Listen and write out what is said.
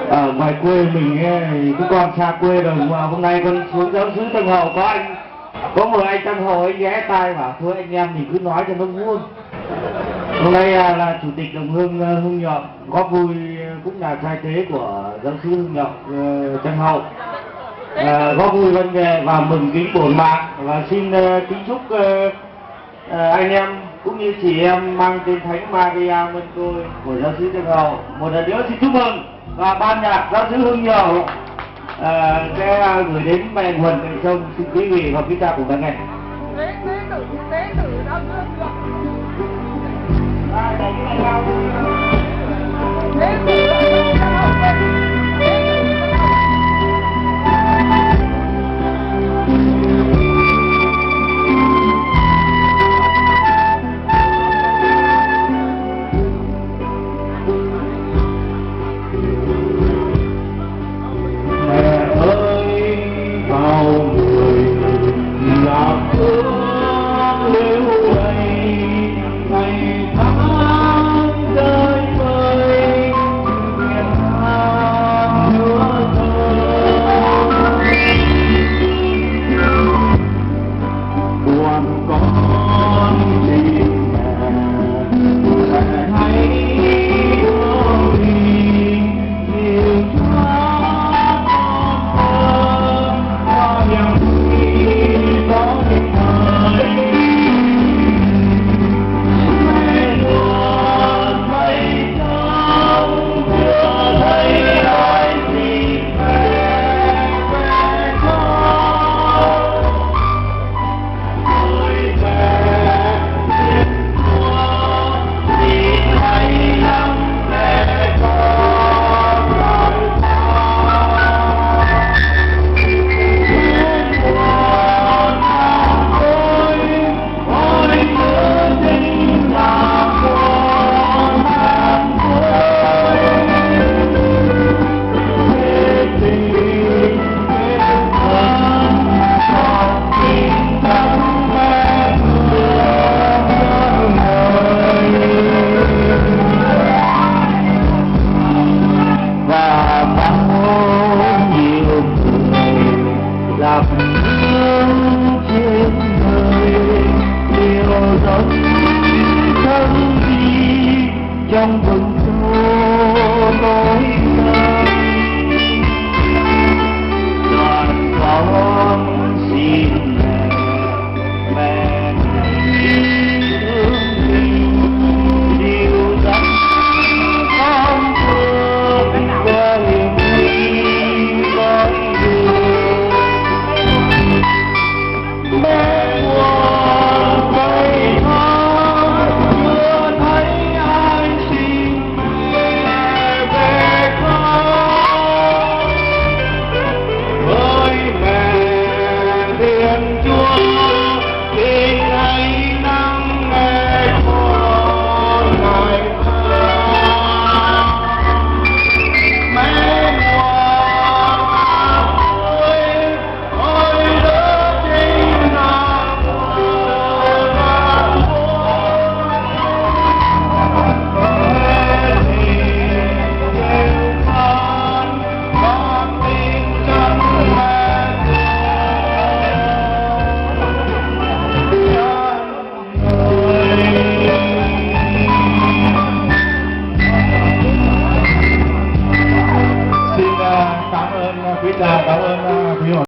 ở ngoài quê mình ấy, cứ con xa quê rồi mà hôm nay con xuống giáo sứ Tân Hậu có một anh Tân Hậu anh ghé tai bảo thôi anh em mình cứ nói cho nó vui. Hôm nay là chủ tịch đồng hương Hưng Nhọc góp vui cũng là trai tế của giáo sứ Hưng Nhọc Tân Hậu góp vui văn nghệ và mừng kính bổn mạng và xin kính chúc anh em cũng như chị em mang tên Thánh Maria Mân Côi của giáo sứ Tân Hậu một lần nữa xin chúc mừng, và ban nhạc giáo sứ Hưng Nhọc sẽ gửi đến mẹ nguồn cạnh sông. Xin quý vị và quý ta cùng lắng nghe. Tế tử giáo sứ Hưng Nhọc. Trong vườn thu tối đoàn con xin mẹ thương mình dìu dắt con thương qua hiểm nguy gói đường mẹ buồn cây thắm chưa thấy ai xin mẹ về con với mẹ Thiên Chúa xin hãy nắng mẹ con ngày mẹ ngoan ơi ôi đứa chính là cảm ơn quý cha, cảm ơn quý hội.